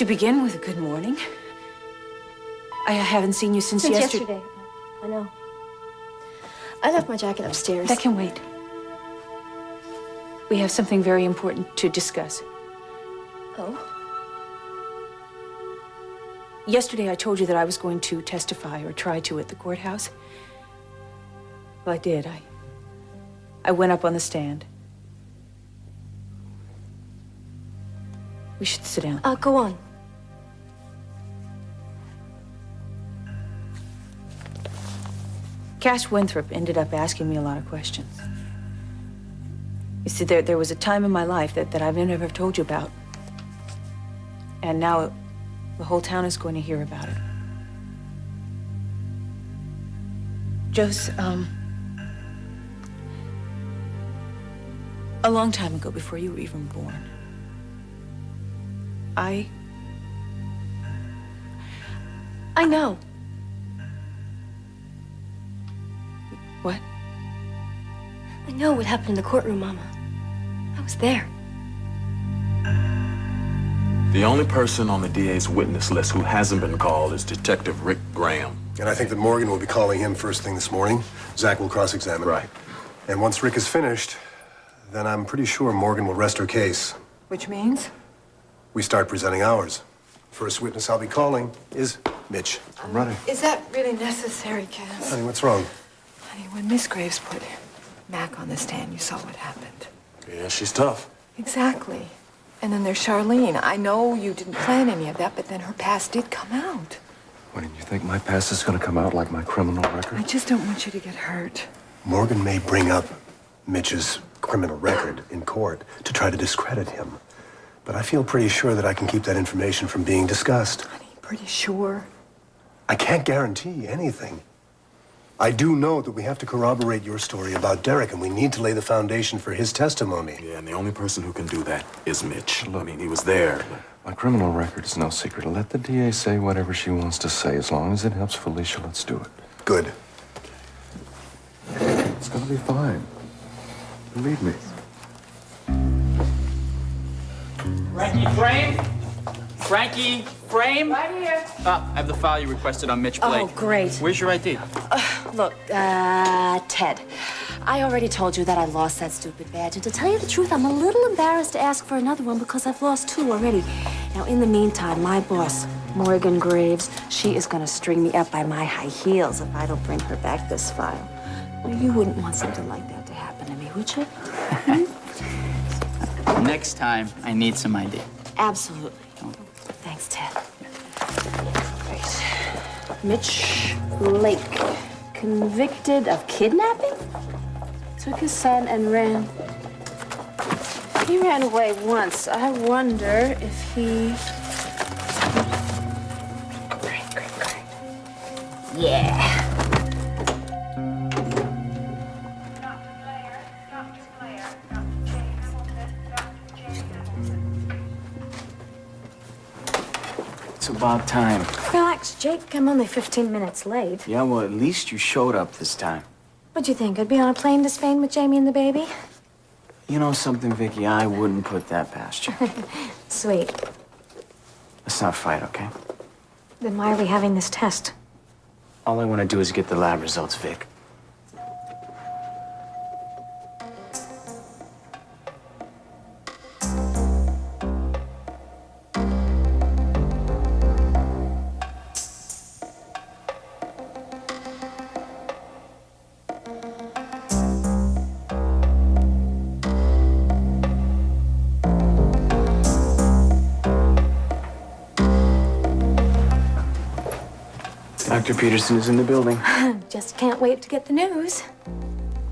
To begin with, good morning. I haven't seen you since yesterday. I know. I left my jacket upstairs. That can wait. We have something very important to discuss. Oh? Yesterday, I told you that I was going to testify or try to at the courthouse. Well, I did. I went up on the stand. We should sit down. Go on. Cash Winthrop ended up asking me a lot of questions. You see, there was a time in my life that I've never told you about. And now the whole town is going to hear about it. Josie, a long time ago, before you were even born, I know. What? I know what happened in the courtroom, Mama. I was there. The only person on the DA's witness list who hasn't been called is Detective Rick Graham. And I think that Morgan will be calling him first thing this morning. Zach will cross-examine. Right. And once Rick is finished, then I'm pretty sure Morgan will rest her case. Which means? We start presenting ours. First witness I'll be calling is Mitch. I'm ready. Is that really necessary, Cass? Honey, what's wrong? Honey, when Miss Graves put Mac on the stand, you saw what happened. Yeah, she's tough. Exactly. And then there's Sharlene. I know you didn't plan any of that, but then her past did come out. What, do you think my past is going to come out like my criminal record? I just don't want you to get hurt. Morgan may bring up Mitch's criminal record in court to try to discredit him. But I feel pretty sure that I can keep that information from being discussed. Honey, pretty sure. I can't guarantee anything. I do know that we have to corroborate your story about Derek, and we need to lay the foundation for his testimony. Yeah, and the only person who can do that is Mitch. I mean, he was there. My criminal record is no secret. Let the DA say whatever she wants to say. As long as it helps Felicia, let's do it. Good. It's gonna be fine. Believe me. Frankie Frame? Frankie Frame? Right here. I have the file you requested on Mitch Blake. Oh, great. Where's your ID? Look, Ted, I already told you that I lost that stupid badge. And to tell you the truth, I'm a little embarrassed to ask for another one because I've lost 2 already. Now, in the meantime, my boss, Morgan Graves, she is gonna string me up by my high heels if I don't bring her back this file. Well, you wouldn't want something like that to happen to me, would you? Next time, I need some ID. Absolutely. Thanks, Ted. Great. Mitch Blake, convicted of kidnapping? Took his son and ran. He ran away once. I wonder if he... Great. Yeah. It's about time. Relax, Jake. I'm only 15 minutes late. Yeah, well, at least you showed up this time. What'd you think? I'd be on a plane to Spain with Jamie and the baby? You know something, Vicky? I wouldn't put that past you. Sweet. Let's not fight, okay? Then why are we having this test? All I want to do is get the lab results, Vic. Dr. Peterson is in the building. Just can't wait to get the news.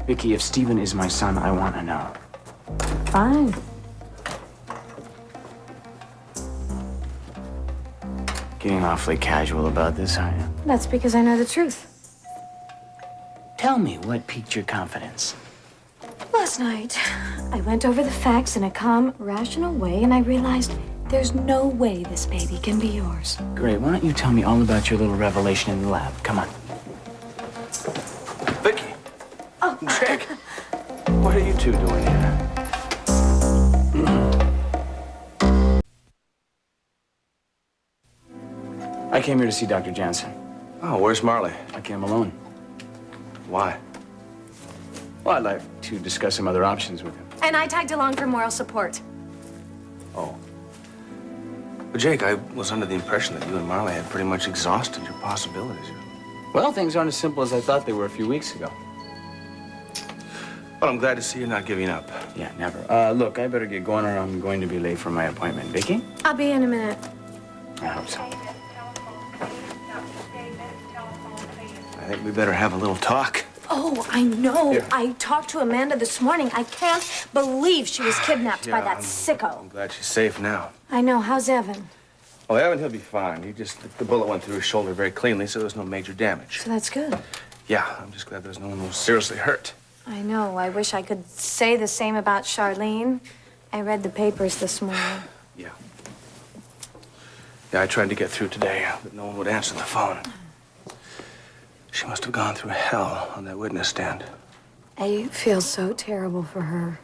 Vicky, if Steven is my son, I want to know. Fine. Getting awfully casual about this, aren't you? That's because I know the truth. Tell me what piqued your confidence. Last night, I went over the facts in a calm, rational way, and I realized there's no way this baby can be yours. Great. Why don't you tell me all about your little revelation in the lab? Come on. Vicky! Oh. Jake! What are you two doing here? I came here to see Dr. Jansen. Oh, where's Marley? I came alone. Why? Well, I'd like to discuss some other options with him. And I tagged along for moral support. Oh. But Jake, I was under the impression that you and Marley had pretty much exhausted your possibilities. Well, things aren't as simple as I thought they were a few weeks ago. Well, I'm glad to see you're not giving up. Yeah, never. Look, I better get going or I'm going to be late for my appointment. Vicky? I'll be in a minute. I hope so. I think we better have a little talk. Oh, I know. Here. I talked to Amanda this morning. I can't believe she was kidnapped by that I'm sicko. glad she's safe now. I know. How's Evan? Oh, Evan, he'll be fine. The bullet went through his shoulder very cleanly, so there's no major damage. So that's good. Yeah, I'm just glad there's no one who's seriously hurt. I know. I wish I could say the same about Sharlene. I read the papers this morning. Yeah. Yeah, I tried to get through today, but no one would answer the phone. She must have gone through hell on that witness stand. I feel so terrible for her.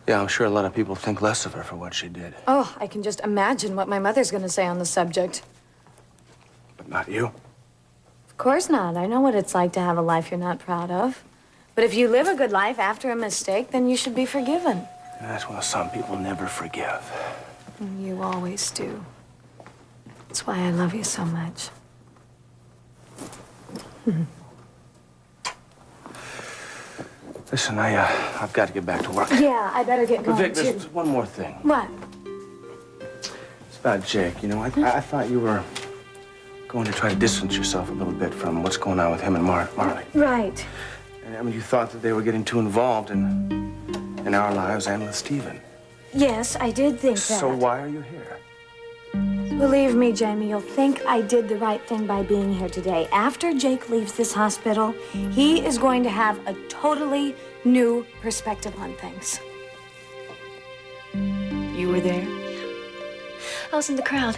Yeah, I'm sure a lot of people think less of her for what she did. Oh, I can just imagine what my mother's going to say on the subject. But not you. Of course not. I know what it's like to have a life you're not proud of. But if you live a good life after a mistake, then you should be forgiven. That's why some people never forgive. And you always do. That's why I love you so much. Listen, I've got to get back to work. Yeah, I better get But going, Vic, there's one more thing. What? It's about Jake. You know, I thought you were going to try to distance yourself a little bit from what's going on with him and Marley. Right. And, I mean, you thought that they were getting too involved in our lives and with Stephen. Yes, I did think that. So why are you here? Believe me, Jamie, you'll think I did the right thing by being here today. After Jake leaves this hospital, he is going to have a totally new perspective on things. You were there? I was in the crowd,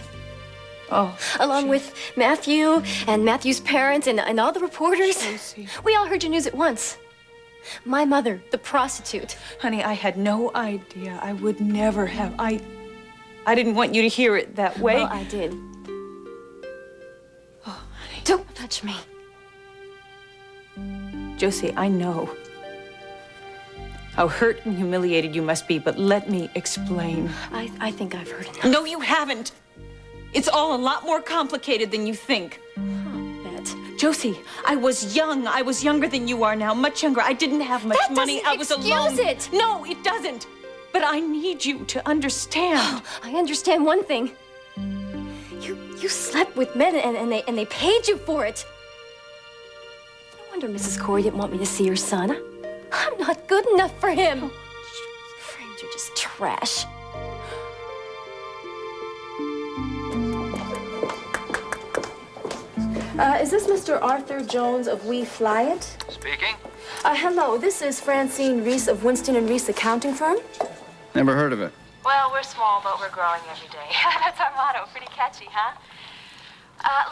Oh. along with Matthew and Matthew's parents and all the reporters. Josie. We all heard your news at once. My mother, the prostitute. Honey, I had no idea. I would never have. I didn't want you to hear it that way. Well, I did. Oh, honey. Don't touch me. Josie, I know how hurt and humiliated you must be, but let me explain. I think I've heard enough. No, you haven't. It's all a lot more complicated than you think. Bet. Josie, I was young. I was younger than you are now, much younger. I didn't have much That money. doesn't I was alone. excuse it. No, it doesn't. But I need you to understand. I understand one thing. You slept with men and they paid you for it. No wonder Mrs. Corey didn't want me to see her son. I'm not good enough for him. Friends, you're just trash. Is this Mr. Arthur Jones of We Fly It? Speaking. Hello, this is Francine Reese of Winston & Reese accounting firm. Never heard of it. Well, we're small, but we're growing every day. That's our motto. Pretty catchy, huh?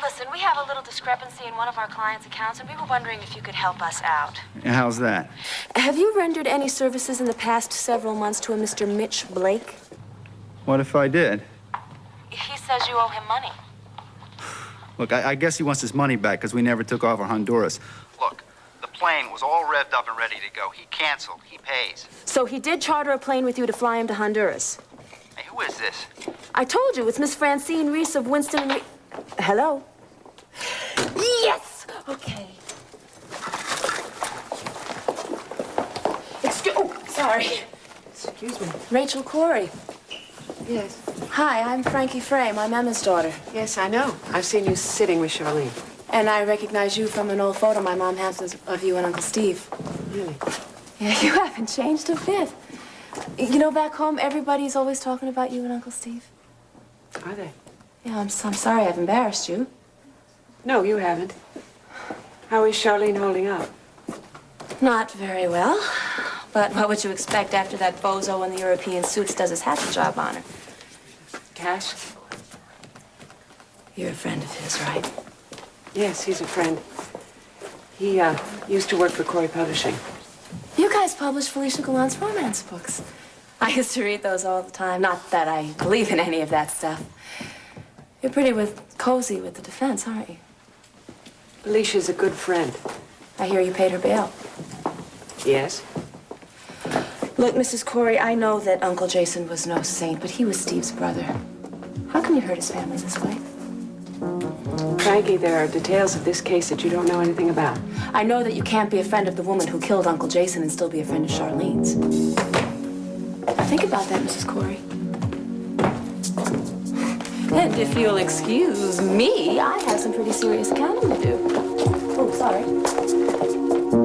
Listen, we have a little discrepancy in one of our clients' accounts, and we were wondering if you could help us out. How's that? Have you rendered any services in the past several months to a Mr. Mitch Blake? What if I did? He says you owe him money. Look, I guess he wants his money back because we never took off for Honduras. Look, the plane was all revved up and ready to go. He canceled. He pays. So he did charter a plane with you to fly him to Honduras? Hey, who is this? I told you, it's Miss Francine Reese of Winston & Reese. Hello? Yes! Okay. Sorry. Excuse me. Rachel Corey. Yes. Hi, I'm Frankie Frame. I'm Emma's daughter. Yes, I know. I've seen you sitting with Sharlene. And I recognize you from an old photo my mom has of you and Uncle Steve. Really? Yeah, you haven't changed a bit. You know, back home, everybody's always talking about you and Uncle Steve. Are they? Yeah, I'm sorry I've embarrassed you. No, you haven't. How is Sharlene holding up? Not very well. But what would you expect after that bozo in the European suits does his hatchet job on her? Cash? You're a friend of his, right? Yes, he's a friend. He used to work for Corey Publishing. You guys publish Felicia Gallant's romance books. I used to read those all the time. Not that I believe in any of that stuff. You're pretty cozy with the defense, aren't you? Felicia's a good friend. I hear you paid her bail. Yes? Look, Mrs. Corey, I know that Uncle Jason was no saint, but he was Steve's brother. How come you hurt his family this way? Frankie, there are details of this case that you don't know anything about. I know that you can't be a friend of the woman who killed Uncle Jason and still be a friend of Sharlene's. Now think about that, Mrs. Corey. And if you'll excuse me, I have some pretty serious accounting to do. Oh, sorry.